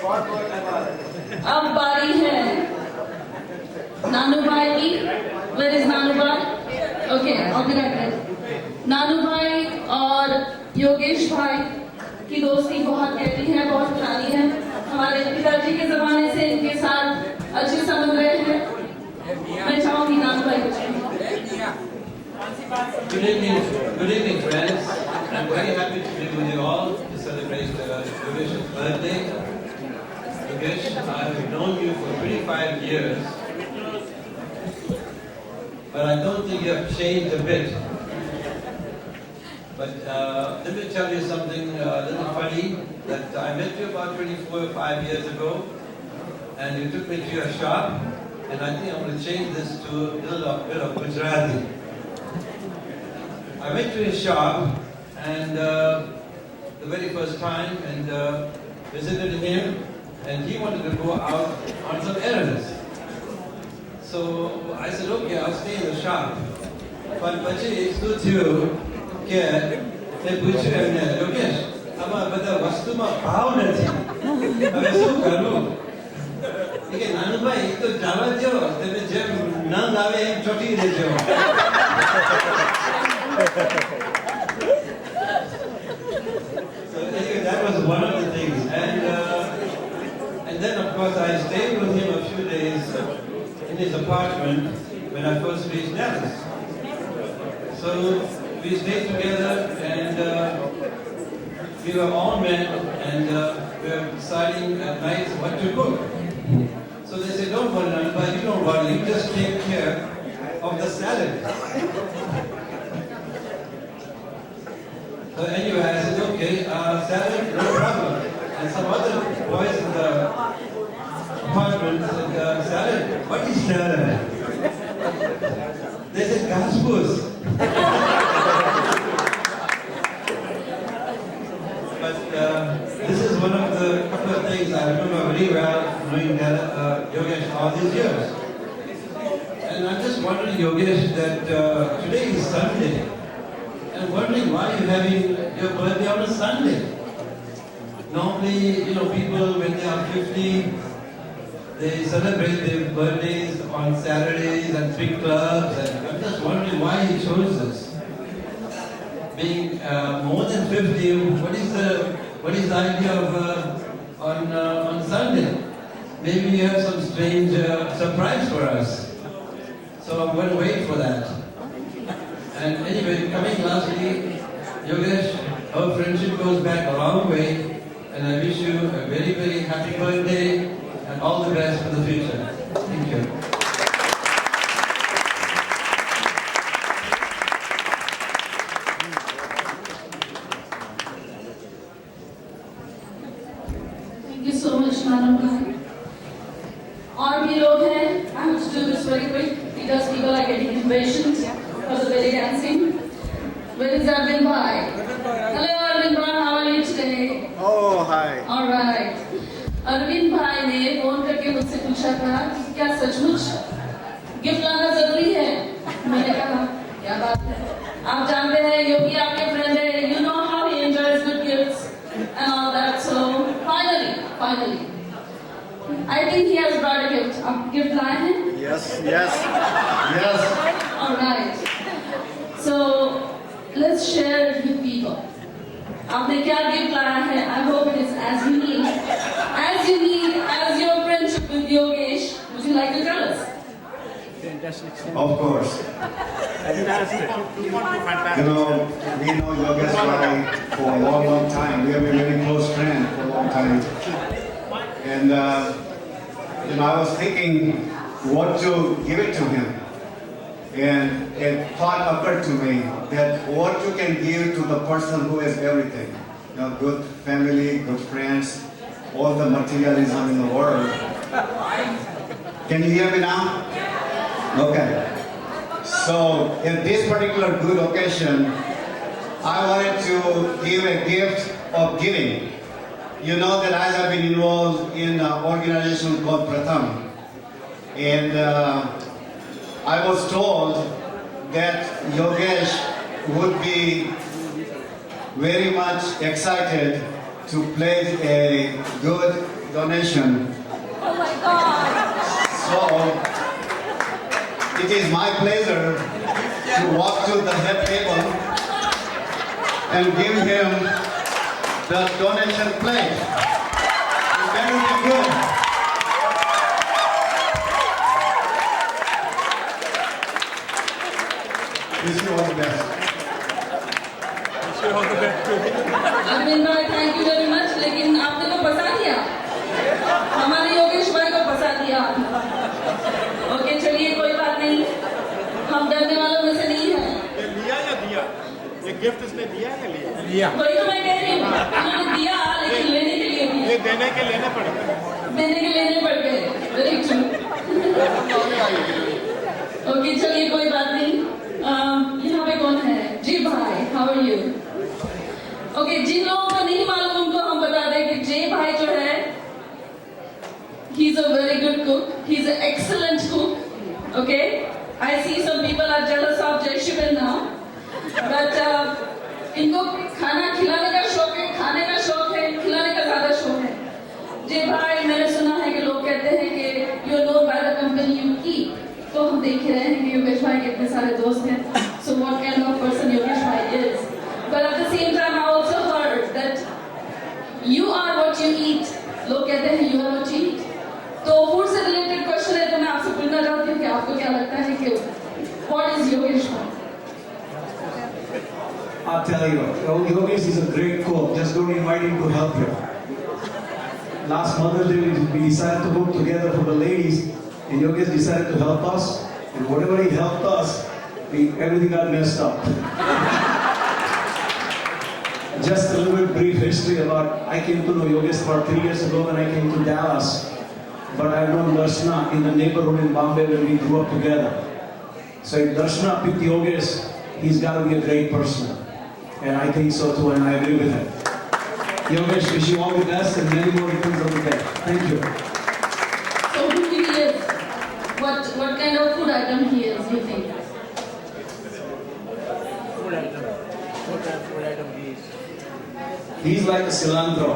अब बारी है नानू भाई की। वेयर इज नानू भाई? Okay, I'll be right back. नानू भाई और योगेश भाई की दोस्ती बहुत गहरी है, बहुत पुरानी है। हमारे पिताजी के जमाने से इनके साथ अच्छे संबंध रहे हैं। मैं चाहूंगी नानू भाई कुछ कहें। Good evening, friends. I'm very happy to be with you all to celebrate Yogesh's birthday. Yogesh, I've known you for 25 years, but I don't think you have changed a bit. But let me tell you something a little funny, that I met you about 24 or 5 years ago, and you took me to your shop, and I think I'm going to change this to a little bit of Gujarati. I went to his shop, and the very first time, and visited him, and he wanted to go out on some errands. So I said, okay, I'll stay in the shop. But પછી શું થયું કે મેં પૂછ્યું એમને, યોગેશ, આમાં બધા વસ્તુમાં ભાવ નથી, હવે શું કરું? કે નાનું ભાઈ એ તો જવા દો, તમે જેમ નંગ આવે એમ ચોટી દેજો. So anyway, that was one of the things, and then of course I stayed with him a few days in his apartment when I first reached Dallas. So we stayed together, and we were all men, and we were deciding at night what to cook. So they said, don't worry, Nanba, you don't worry, you just take care of the salad. So anyway, I said, okay, salad, no problem. And some other boys in the apartment said, salad, what is salad? They said, gaspus. But this is one of the couple of things I remember very well, knowing that Yogesh all these years. And I'm just wondering, Yogesh, that today is Sunday. And I'm wondering why you're having your birthday on a Sunday. Normally, people when they are 50, they celebrate their birthdays on Saturdays and big clubs. And I'm just wondering why you chose this. Being more than 50, what is the idea of on Sunday? Maybe you have some strange surprise for us. So I'm going to wait for that. And anyway, coming lastly, Yogesh, our friendship goes back a long way, and I wish you a very, very happy birthday and all the best for the future. Thank you. Thank you so much, नानू भाई। और भी लोग हैं। I have to do this very quick because people are getting impatient for the belly dancing. Where is Arvind bhai? Hello Arvind bhai, how are you today? Oh, hi. All right. Arvind भाई ने phone करके मुझसे पूछा था कि क्या सचमुच gift लाना जरूरी है? मैंने कहा क्या बात है, आप जानते हैं योगी आपके फ्रेंड है, you know how he enjoys good gifts and all that. So finally I think he has brought a gift. आप गिफ्ट लाए हैं? Yes. All right. So let's share it with people. आपने क्या गिफ्ट लाया है? I hope it is as unique as your friendship with Yogesh. Would you like to tell us? Of course. Fantastic. We know Yogesh Bhai for a long time. We have been very close friends for a long time. And I was thinking what to give it to him. And a thought occurred to me that what you can give to the person who has everything. Good family, good friends, all the materialism in the world. Can you hear me now? Okay. So, in this particular good occasion, I wanted to give a gift of giving. You know that I have been involved in an organization called Pratham. And I was told that Yogesh would be very much excited to pledge a good donation. Oh my God! So, it is my pleasure to walk to the head table and give him the donation plate. It better be good. Wish you all the best. Wish you all the best too. Arvind भाई thank you very much, लेकिन आपने तो फंसा दिया, हमारे योगेश भाई को फंसा दिया। ओके चलिए कोई बात नहीं, हम डरने वालों में से नहीं हैं। ये लिया या दिया? ये गिफ्ट इसने दिया या लिया? लिया। वही तो मैं कह रही हूँ, उन्होंने दिया लेकिन लेने के लिए दिया। ये देने के लेने पड़े। देने के लेने पड़ गए। Very true. ओके चलिए कोई बात नहीं। यहाँ पे कौन है? जी भाई, हाउ आर यू? ओके, जिन लोगों को नहीं मालूम उनको हम बता दें कि जे भाई जो है, he is a very good cook, he is an excellent cook. Okay, I see some people are jealous of Jai Shivan now, but इनको खाना खिलाने का शौक है, खाने का शौक है, खिलाने का ज्यादा शौक है। जे भाई, मैंने सुना है कि लोग कहते हैं कि you know by the company you keep, तो हम देख रहे हैं कि योगेश भाई के इतने सारे दोस्त हैं, so what kind of person Yogesh भाई is. But at the same time, I also heard that you are what you eat. लोग कहते हैं you are what you eat. तो फूड से रिलेटेड क्वेश्चन है, तो मैं आपसे पूछना चाहती हूँ कि आपको क्या लगता है कि what is योगेश भाई? I'll tell you, Yogesh is a great cook. Just don't invite him to help you. Last Mother's Day, we decided to cook together for the ladies, and Yogesh decided to help us. And whatever he helped us, everything got messed up. Just a little bit brief history about, I came to know Yogesh about 3 years ago when I came to Dallas. But I've known Darshana in the neighborhood in Bombay where we grew up together. So if Darshana picked Yogesh, he's got to be a great person. And I think so too, and I agree with him. Yogesh, wish you all the best and many more returns of the day. Thank you. So who he is? What kind of food item he is, you think? Food item. What kind of food item he is? He's like a cilantro.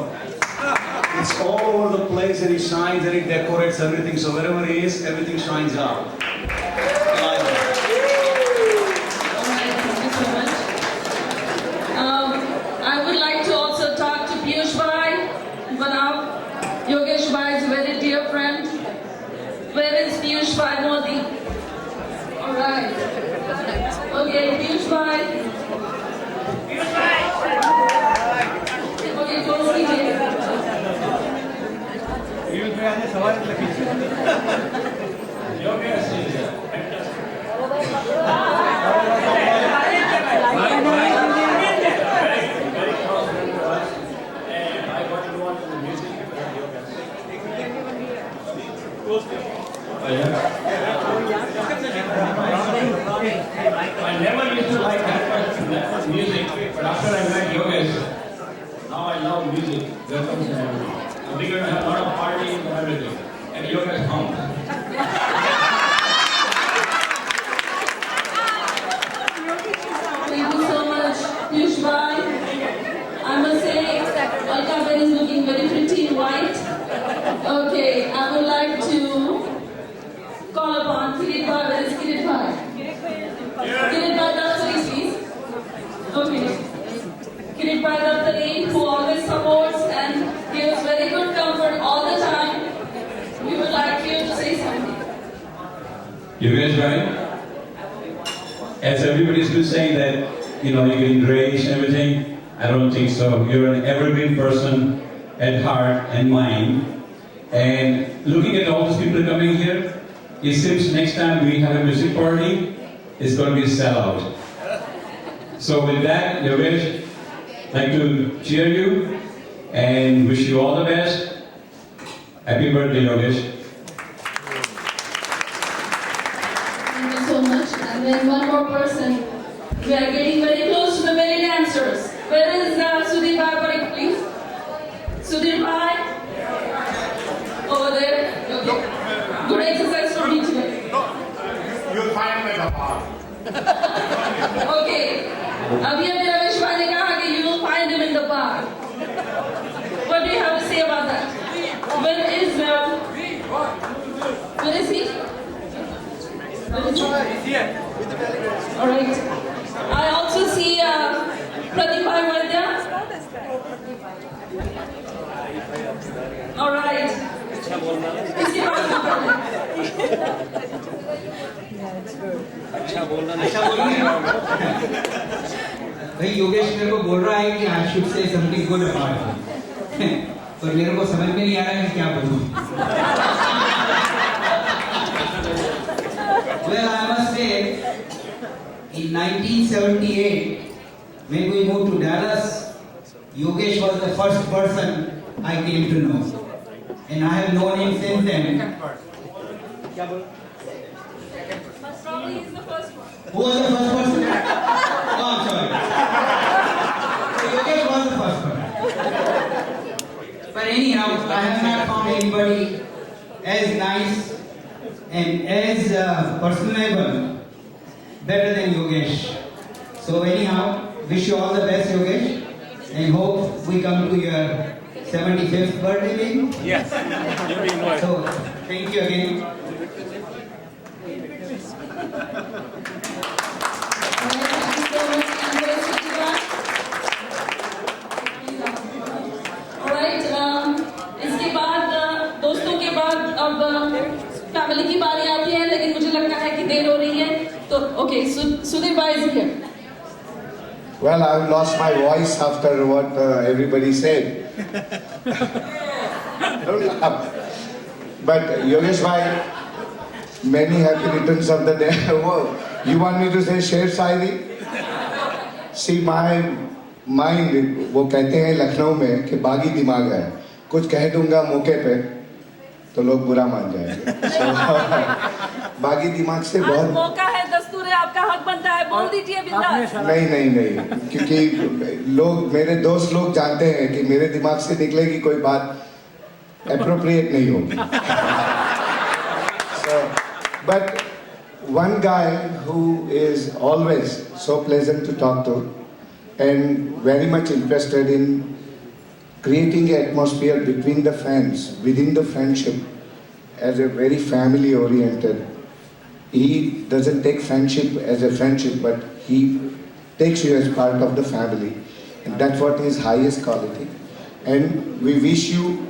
It's all over the place and he shines and he decorates everything. So wherever he is, everything shines out. Like that. Alright, thank you so much. I would like to also talk to Piyush Bhai, one of Yogesh Bhai's very dear friend. Where is Piyush Bhai Modi? Alright. Okay, Piyush Bhai. Okay, close the gate. Piyush भाई आज सवाल लगी। I never used to like that much music, but after I met Yogesh, now I love music. We're going to have a lot of parties and everything. And Yogesh comes. Thank you so much, Piyush Bhai. I must say, Alka Ben is looking very pretty in white. Okay, I would like to call upon Kirit Bhai. Where is Kirit Bhai? Kirit Bhai Daftari, please. Okay. Kirit Bhai Daftari, who always supports and gives very good comfort all the time. We would like you to say something. Yogesh, right? As everybody's been saying that, you're getting grace and everything, I don't think so. You're an evergreen person at heart and mind. And looking at all these people coming here, it seems next time we have a music party, it's going to be a sellout. So with that, Yogesh, I'd like to cheer you and wish you all the best. Happy birthday, Yogesh. Thank you so much. And then one more person. We are getting very close to the belly dancers. Where is Sudhir Bhai Parikh, please? Sudhir Bhai? Over there. Okay. Good exercise for me today. You'll find him at the park. Okay. अभी रमेश भाई ने कहा कि you will find him in the park. What do you have to say about that? When Where is he? All right. I also see Pratibha Vaidya. All right. इसके बाद भाई योगेश मेरे को बोल रहा है कि I should say something good about पर मेरे को समझ में नहीं आ रहा है कि क्या बोलूं Well, I must say, in 1978, when we moved to Dallas, Yogesh was the first person I came to know. And I have known him since then. Probably he's the first one. Who was the first person? Oh, I'm sorry. So Yogesh was the first one. But anyhow, I have not found anybody as nice and as personable better than Yogesh. So anyhow, wish you all the best, Yogesh, and hope we come to your 75th birthday, maybe? Yes. You'll be invited. So, thank you again. Alright, इसके बाद दोस्तों के बाद अब family की बारी आती है, लेकिन मुझे लगता है कि देर हो रही है, तो ओके, सुधीर भाई is here. Well, I've lost my voice after what everybody said. Don't laugh. But Yogesh bhai, many happy returns of the day. Whoa, you want me to say Sher Sairi? See, my mind, वो कहते हैं लखनऊ में कि बागी दिमाग है. कुछ कह दूंगा मौके पे तो लोग बुरा मान जाएंगे. So, बागी दिमाग से आज बहुत मौका है, दस्तूर है, आपका हक बनता है, बोल दीजिए बिंदास. नहीं, क्योंकि लोग, मेरे दोस्त लोग जानते हैं कि मेरे दिमाग से निकलेगी कोई बात appropriate नहीं होगी. So, but one guy who is always so pleasant to talk to and very much interested in creating an atmosphere between the fans, within the friendship, as a very family oriented. He doesn't take friendship as a friendship, but he takes you as part of the family. And that's what his highest quality. And we wish you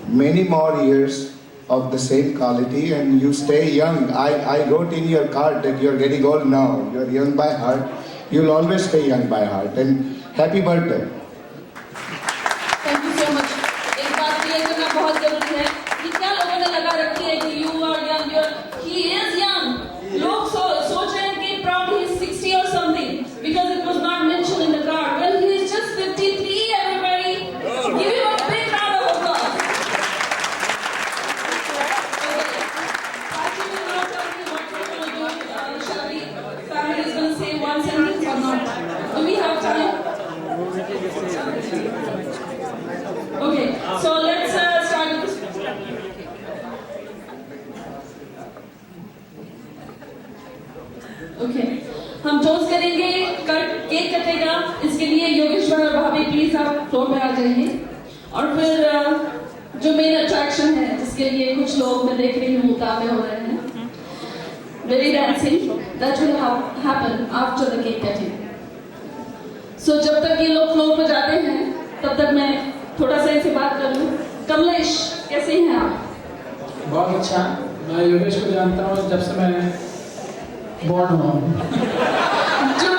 many more years of the same quality, and you stay young. I wrote in your card that you're getting old now. You're young by heart. You'll always stay young by heart. And happy birthday. Thank you so much. एक बात clear करना बहुत जरूरी है कि क्या लोगों ने लगा रखी है कि you are young, he is young. लोग सोच रहे हैं कि probably he's 60 or something because it was not mentioned in the card. Well, he is just 53, everybody. Give him a big round of applause. Okay. Actually, we're not telling you what we're going to do. Shall we? Family is going to say one sentence or not? Do we have time? Okay, so let's start with this. Okay, हम toast करेंगे, cake कटेगा. इसके लिए योगेश भाई और भाभी please आप floor पे आ जाइए. और फिर जो मेन अट्रैक्शन है, जिसके लिए कुछ लोग मैं देख रही हूँ उतावले हो रहे हैं, very dancing, that will happen after the cake cutting. So जब तक ये लोग फ्लोर पे जाते हैं, तब तक मैं थोड़ा सा इनसे बात कर लूँ. कमलेश, कैसे हैं आप? बहुत अच्छा. मैं योगेश को जानता हूँ जब से मैं बॉर्न हुआ हूँ. जो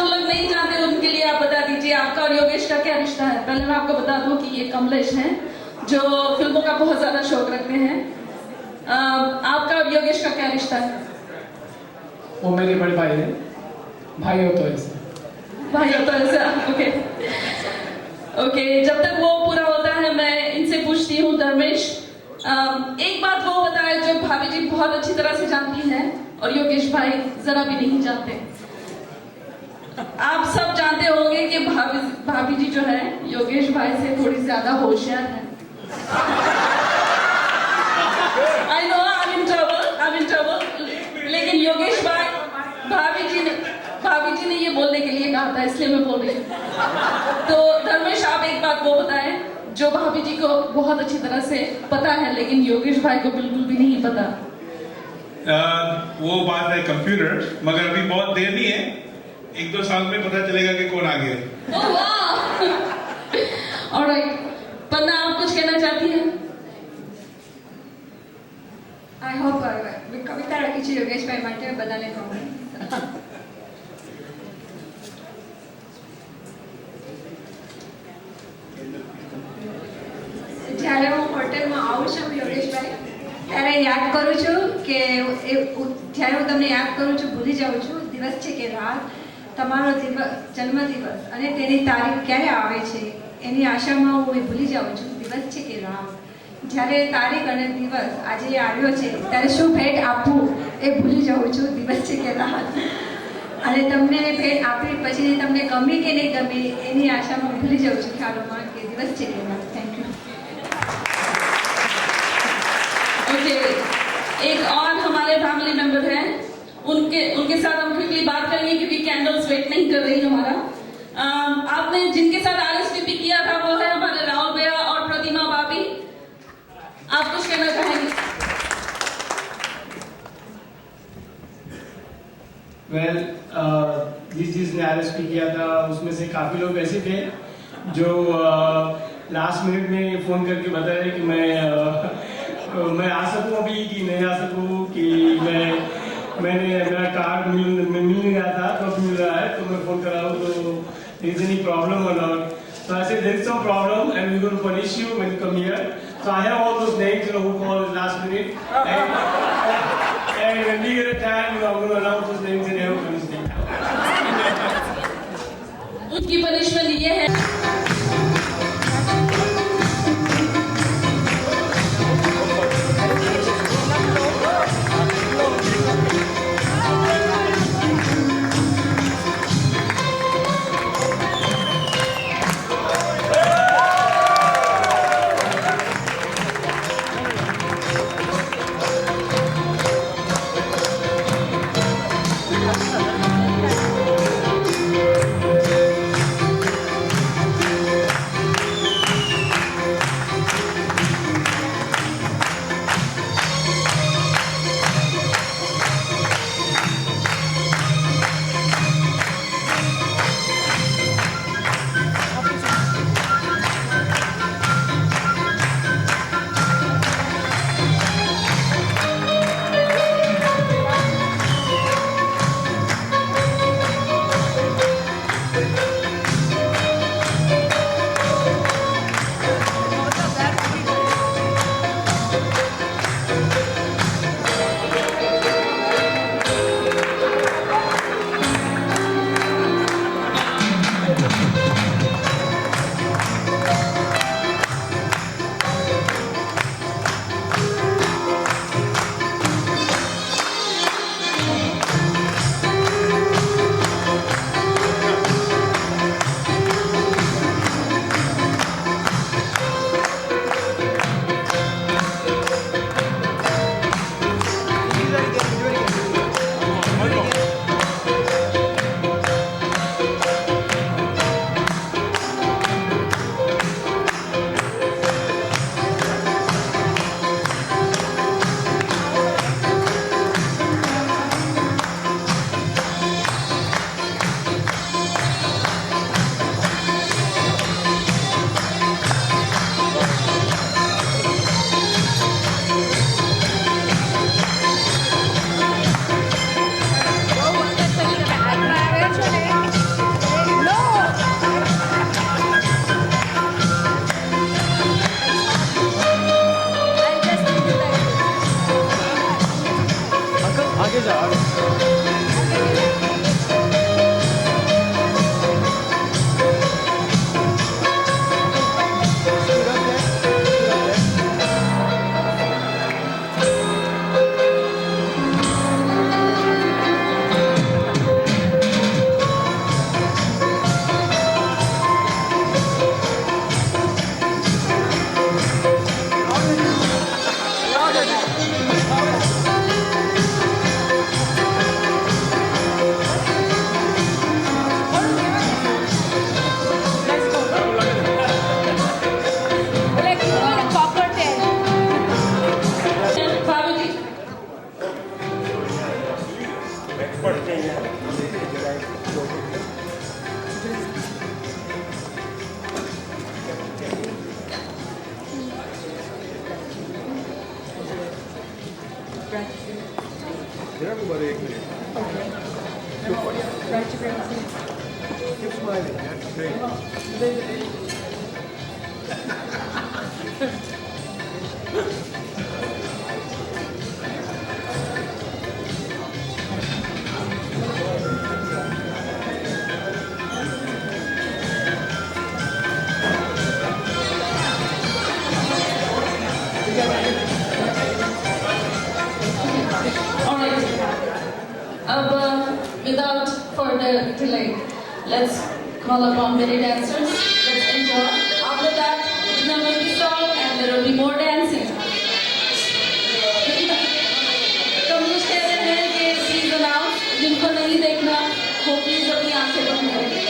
लोग नहीं जानते उनके लिए आप बता दीजिए आपका और योगेश का क्या रिश्ता है. पहले मैं आपको बता दूं कि ये कमलेश हैं जो फिल्मों का बहुत ज्यादा शौक रखते हैं. आपका और योगेश का क्या रिश्ता है? वो मेरे बड़े भाई है. भाई हो तो ऐसे. भाई होता है ऐसा. ओके, जब तक वो पूरा होता है मैं इनसे पूछती हूँ. धर्मेश, एक बात वो बताए जो भाभी जी बहुत अच्छी तरह से जानती हैं और योगेश भाई जरा भी नहीं जानते. आप सब जानते होंगे कि भाभी जी जो है योगेश भाई से थोड़ी ज्यादा होशियार है. I know I'm in trouble. लेकिन योगेश भाई, भाभी जी ने ये बोलने के लिए कहा था, इसलिए मैं बोल रही हूँ. तो धर्मेश, आप एक बात वो बताएं जो भाभी जी को बहुत अच्छी तरह से पता है, लेकिन योगेश भाई को बिल्कुल भी नहीं पता। वो बात है कंप्यूटर, मगर अभी बहुत देर नहीं है, 1-2 साल में पता चलेगा कि कौन आगे है। ओह वाह! ऑलराइट, पन्ना आप कुछ कहना चाहती हैं? I hope કવિતા રાખી છે યોગેશભાઈ માટે, બધાને કહું. જ્યારે હું હોટેલમાં આવું છું યોગેશભાઈ, ત્યારે યાદ કરું છું કે જ્યારે હું તમને યાદ કરું છું ભૂલી જાઉં છું દિવસ છે કે રાત, તમારો જન્મદિવસ અને તેની તારીખ ક્યારે આવે છે એની આશામાં હું એ ભૂલી જાઉં છું. દિવસ છે કે રાત, જ્યારે તારીખ અને દિવસ આજે આવ્યો છે ત્યારે શું ભેટ આપવું એ ભૂલી જાઉં છું. દિવસ છે કે રાત, અને તમને ભેટ આપી પછી તમને ગમી કે નહીં ગમી એની આશામાં ભૂલી જાઉં છું ખ્યાલોમાં કે દિવસ છે કે રાત. Thank you. ओके, एक और हमारे फैमिली मेंबर हैं, उनके साथ हम क्विकली बात करेंगे क्योंकि कैंडल्स वेट नहीं कर रही हमारा. आपने जिनके साथ RSVP किया था वो है हमारे राहुल भैया और प्रतिमा भाभी. आप कुछ कहना चाहेंगे? वेल, जिस जिसने RSVP किया था उसमें से काफ़ी लोग ऐसे थे जो लास्ट मिनट में फ़ोन करके बता रहे कि मैं आ सकूं अभी कि नहीं आ सकूं, कि मैंने मेरा कार्ड मिल नहीं रहा था तो मिल रहा है, तो मैं फ़ोन कर रहा हूँ, तो इज एनी प्रॉब्लम और not. So I said there is some problem and we're going to punish you when you come here. So I have all those names, who called last minute, and when we get a time, I'm going to announce those names and have a punish them. उनकी punishment ये है Alright. Without further delay, let's call upon many dancers. Let's enjoy. After that, the will be song and there will be more dancing. तो मुझे कहते हैं कि please announce जिनको नहीं देखना वो प्लीज अपनी आंखें बंद करें.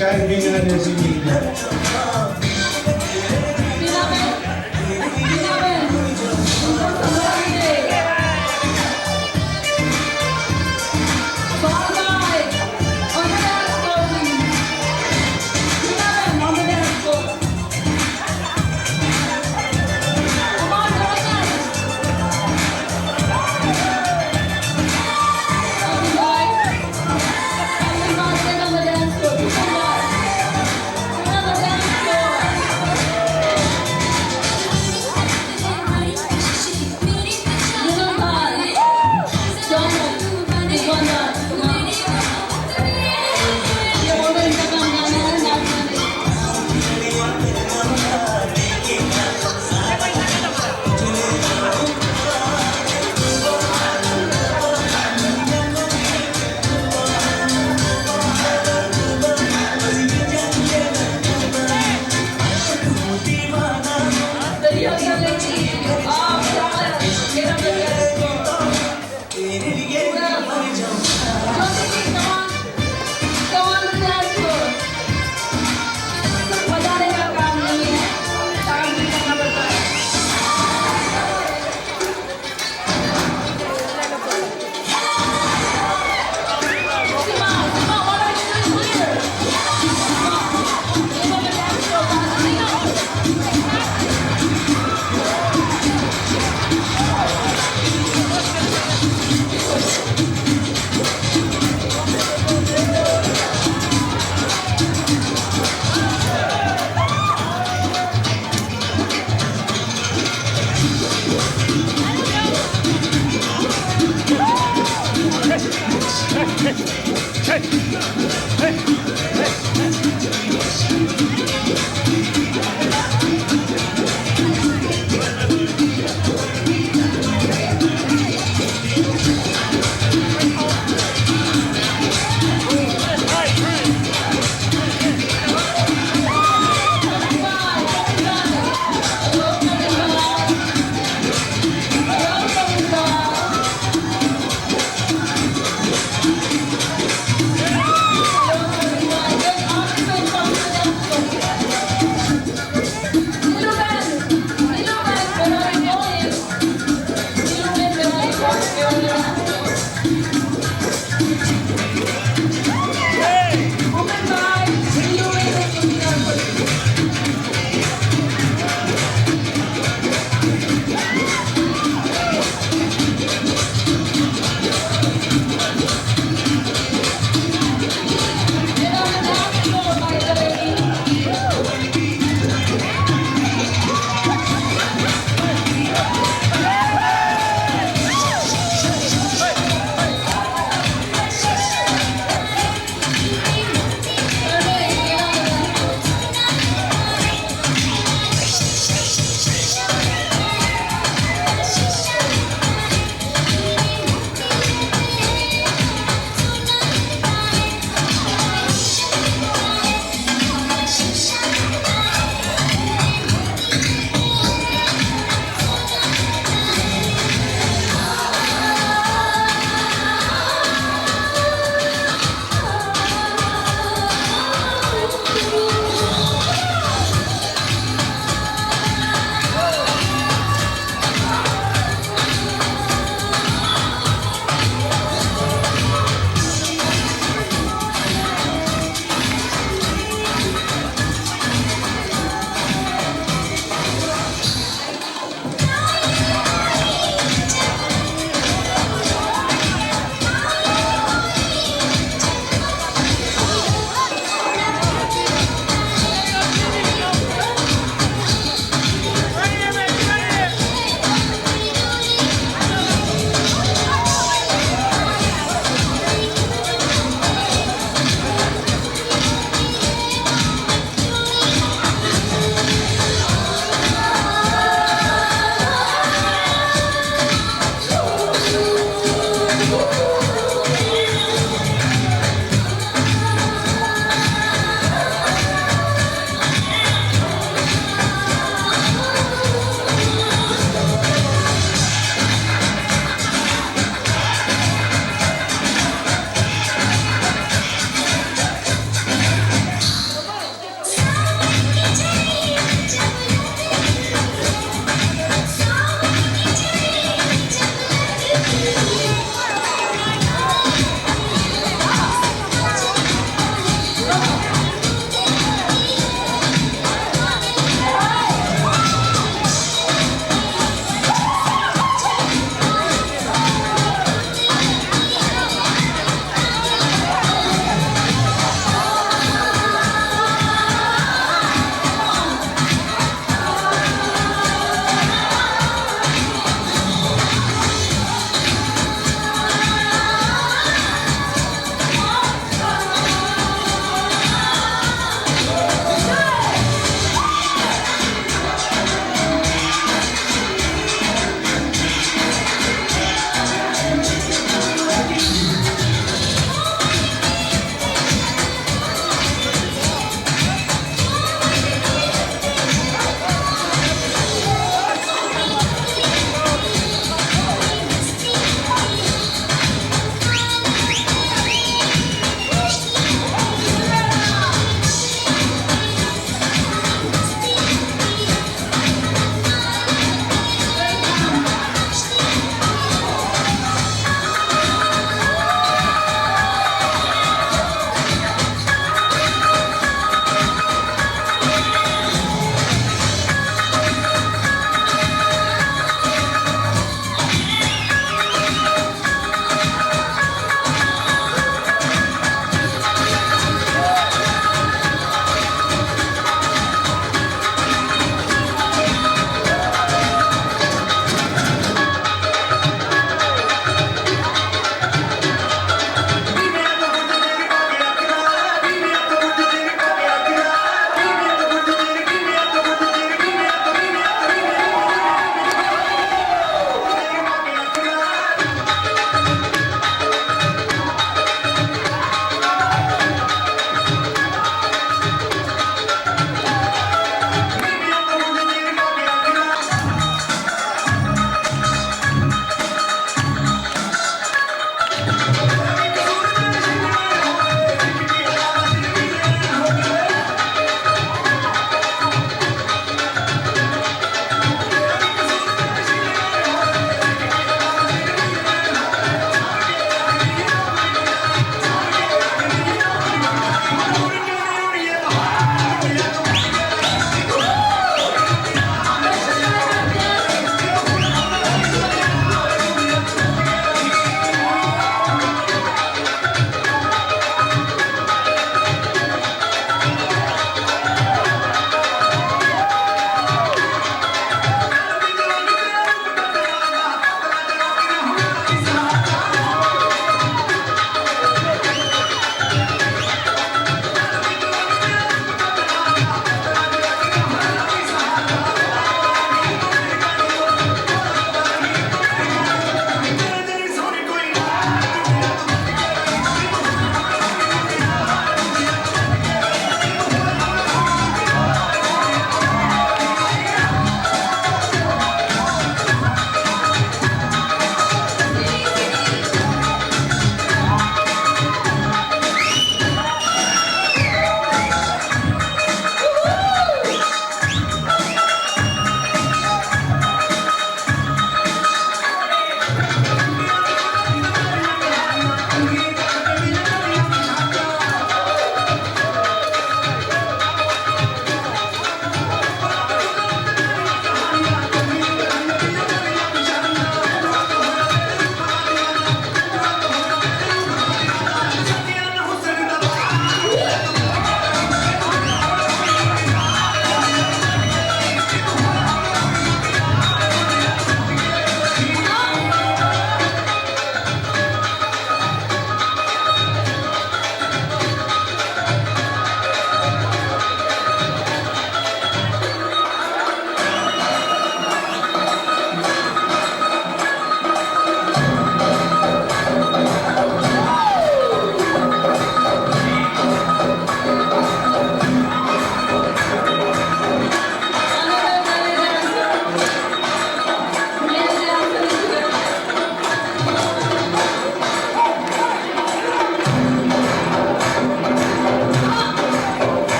शायद भी ना जैसी Hey!